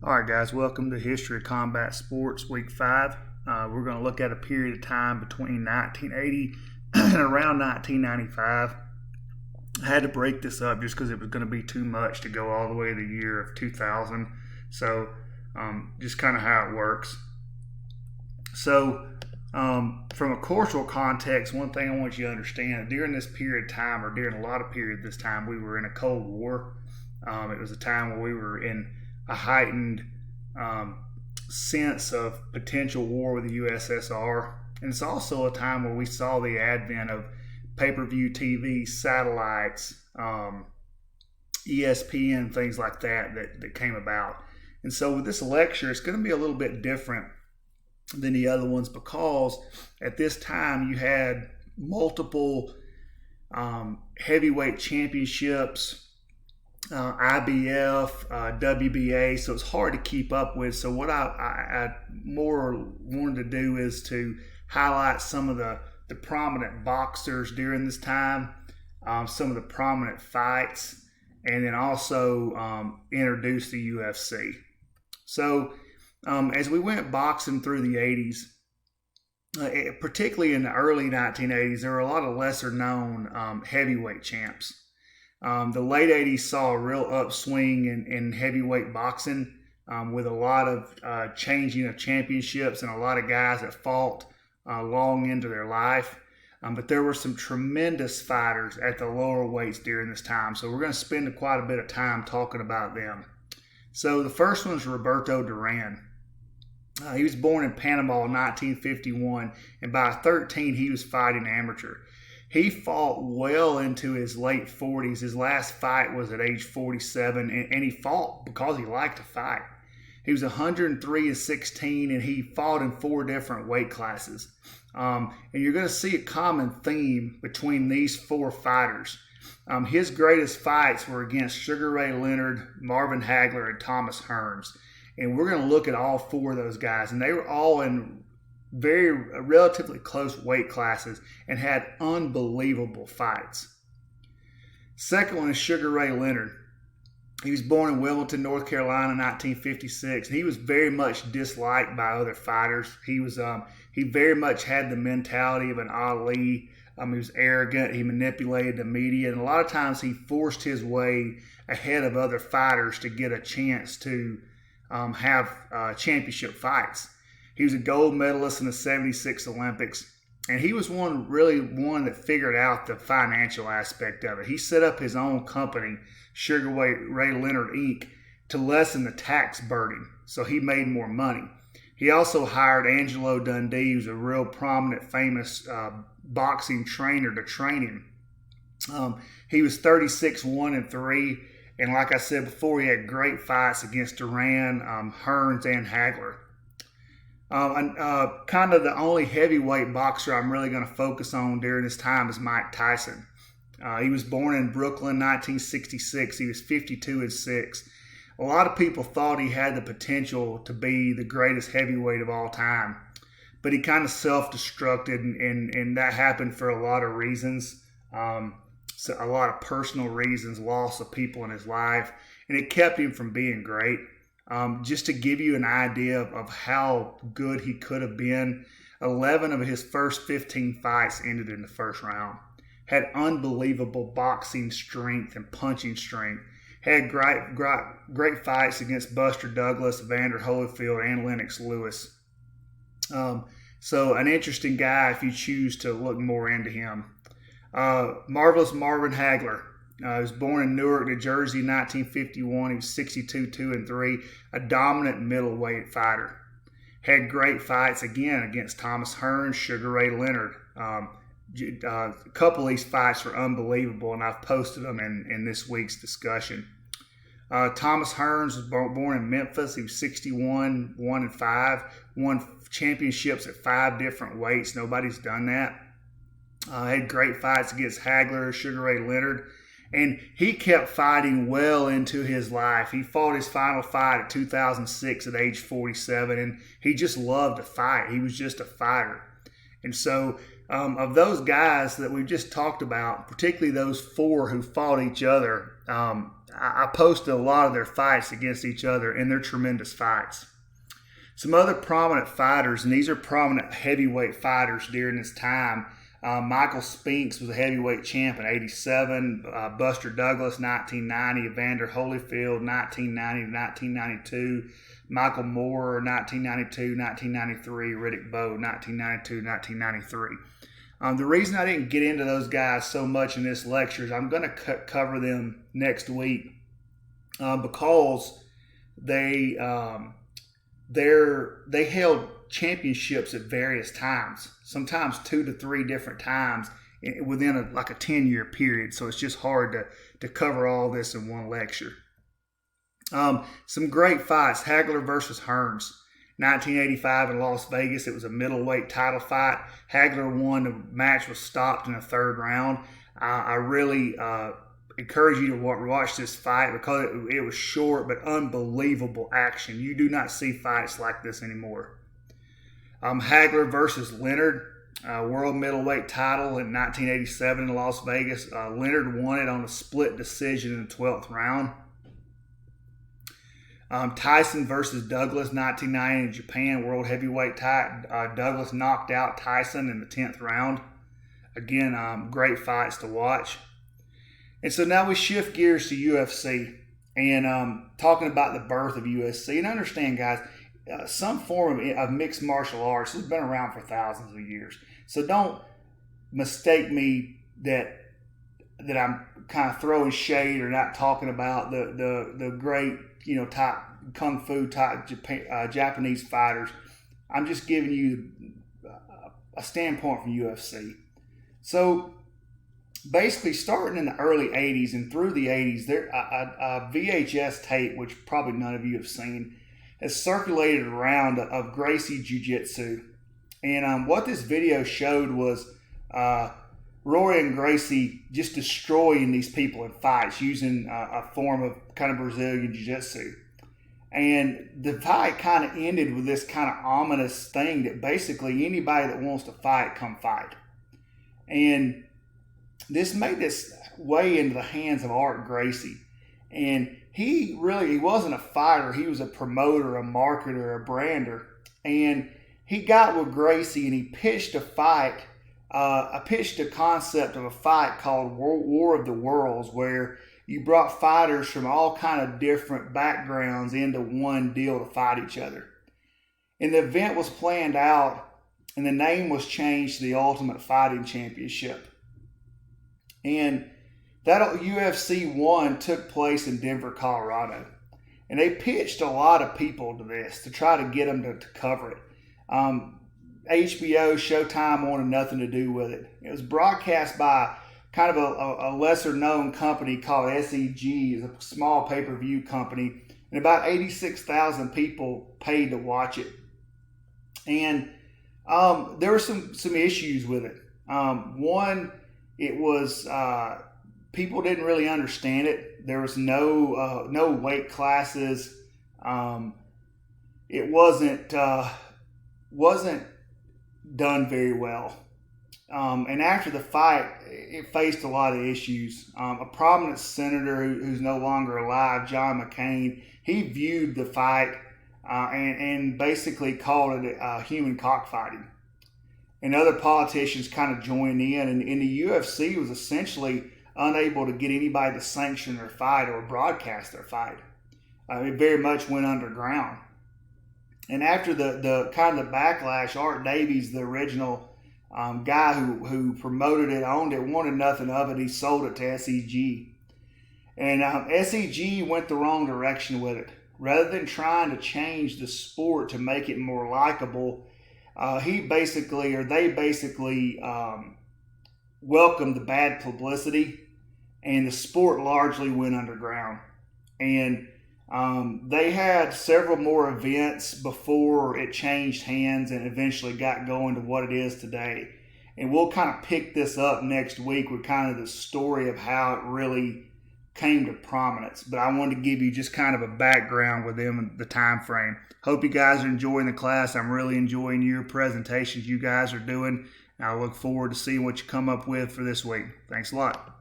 All right, guys, welcome to History of Combat Sports Week 5. We're going to look at a period of time between 1980 and around 1995. I had to break this up just because it was going to be too much to go all the way to the year of 2000. So, just kind of how it works. So, from a cultural context, one thing I want you to understand, during this period of time, or during a lot of periods this time, we were in a Cold War. It was a time where we were in a heightened sense of potential war with the USSR. And it's also a time where we saw the advent of pay-per-view TV, satellites, ESPN, things like that came about. And so with this lecture, it's going to be a little bit different than the other ones because at this time you had multiple heavyweight championships, IBF, WBA, so it's hard to keep up with. So what I more wanted to do is to highlight some of the prominent boxers during this time, some of the prominent fights, and then also introduce the UFC. So as we went boxing through the 80s, particularly in the early 1980s, there were a lot of lesser known heavyweight champs. The late 80s saw a real upswing in heavyweight boxing with a lot of changing of championships and a lot of guys that fought long into their life. But there were some tremendous fighters at the lower weights during this time. So we're going to spend quite a bit of time talking about them. So the first one is Roberto Duran. He was born in Panama in 1951, and by 13 he was fighting amateur. He fought well into his late 40s. His last fight was at age 47, and he fought because he liked to fight. He was 103-16, and he fought in 4 different weight classes. And you're going to see a common theme between these 4 fighters. His greatest fights were against Sugar Ray Leonard, Marvin Hagler, and Thomas Hearns. And we're going to look at all 4 of those guys, and they were all in relatively close weight classes and had unbelievable fights. Second one is Sugar Ray Leonard. He was born in Wilmington, North Carolina in 1956. He was very much disliked by other fighters. He very much had the mentality of an Ali. He was arrogant. He manipulated the media, and a lot of times he forced his way ahead of other fighters to get a chance to have championship fights. He was a gold medalist in the 76 Olympics, and he was one that figured out the financial aspect of it. He set up his own company, Sugar Ray Leonard Inc., to lessen the tax burden, so he made more money. He also hired Angelo Dundee, who's a real prominent, famous boxing trainer, to train him. He was 36-1-3, and like I said before, he had great fights against Duran, Hearns, and Hagler. Kind of the only heavyweight boxer I'm really going to focus on during this time is Mike Tyson. He was born in Brooklyn, 1966. He was 52-6. A lot of people thought he had the potential to be the greatest heavyweight of all time, but he kind of self-destructed, and that happened for a lot of reasons. So a lot of personal reasons, loss of people in his life, and it kept him from being great. Just to give you an idea of how good he could have been, 11 of his first 15 fights ended in the first round. Had unbelievable boxing strength and punching strength. Had great fights against Buster Douglas, Evander Holyfield, and Lennox Lewis. So an interesting guy if you choose to look more into him. Marvelous Marvin Hagler. He was born in Newark, New Jersey, 1951. He was 62-2-3, a dominant middleweight fighter. Had great fights again against Thomas Hearns, Sugar Ray Leonard. A couple of these fights were unbelievable, and I've posted them in this week's discussion. Thomas Hearns was born in Memphis. He was 61-1-5, won championships at 5 different weights. Nobody's done that. Had great fights against Hagler, Sugar Ray Leonard. And he kept fighting well into his life. He fought his final fight at 2006 at age 47, and he just loved to fight. He was just a fighter. And so of those guys that we just talked about, particularly those 4 who fought each other, I posted a lot of their fights against each other, and they're tremendous fights. Some other prominent fighters, and these are prominent heavyweight fighters during this time. Michael Spinks was a heavyweight champ in '87. Buster Douglas, 1990. Evander Holyfield, 1990 to 1992. Michael Moore, 1992, 1993. Riddick Bowe, 1992, 1993. The reason I didn't get into those guys so much in this lecture is I'm going to cover them next week because they held championships at various times, sometimes 2 to 3 different times within a 10-year period. So it's just hard to cover all this in one lecture. Some great fights. Hagler versus Hearns, 1985 in Las Vegas. It was a middleweight title fight. Hagler won. The match was stopped in the 3rd round. I really encourage you to watch this fight because it was short but unbelievable action. You do not see fights like this anymore. Hagler versus Leonard, world middleweight title in 1987 in Las Vegas. Leonard won it on a split decision in the 12th round. Tyson versus Douglas, 1990 in Japan, world heavyweight title. Douglas knocked out Tyson in the 10th round. Again, great fights to watch. And so now we shift gears to UFC and talking about the birth of UFC. And understand, guys, some form of mixed martial arts has been around for thousands of years. So don't mistake me that I'm kind of throwing shade or not talking about the great, type kung fu type Japanese fighters. I'm just giving you a standpoint from UFC. So basically, starting in the early 80s and through the 80s, there a VHS tape, which probably none of you have seen, has circulated around of Gracie Jiu-Jitsu. And what this video showed was Roy and Gracie just destroying these people in fights using a form of kind of Brazilian Jiu-Jitsu. And the fight kind of ended with this kind of ominous thing that basically anybody that wants to fight, come fight. And this made this way into the hands of Art Gracie. And he wasn't a fighter. He was a promoter, a marketer, a brander. And he got with Gracie and he pitched a fight. Pitched a concept of a fight called War of the Worlds, where you brought fighters from all kind of different backgrounds into one deal to fight each other. And the event was planned out, and the name was changed to the Ultimate Fighting Championship. And that UFC 1 took place in Denver, Colorado. And they pitched a lot of people to this to try to get them to cover it. HBO, Showtime wanted nothing to do with it. It was broadcast by kind of a lesser-known company called SEG, is a small pay-per-view company, and about 86,000 people paid to watch it. And there were some issues with it. One, it was people didn't really understand it. There was no weight classes. It wasn't done very well. And after the fight, it faced a lot of issues. A prominent senator who's no longer alive, John McCain, he viewed the fight and basically called it human cockfighting. And other politicians kind of joined in, and the UFC was essentially unable to get anybody to sanction their fight or broadcast their fight. It very much went underground. And after the kind of the backlash, Art Davies, the original guy who promoted it, owned it, wanted nothing of it. He sold it to SEG. And SEG went the wrong direction with it. Rather than trying to change the sport to make it more likable, they basically welcomed the bad publicity, and the sport largely went underground. And they had several more events before it changed hands and eventually got going to what it is today. And we'll kind of pick this up next week with kind of the story of how it really came to prominence. But I wanted to give you just kind of a background with them and the time frame. Hope you guys are enjoying the class. I'm really enjoying your presentations you guys are doing. And I look forward to seeing what you come up with for this week. Thanks a lot.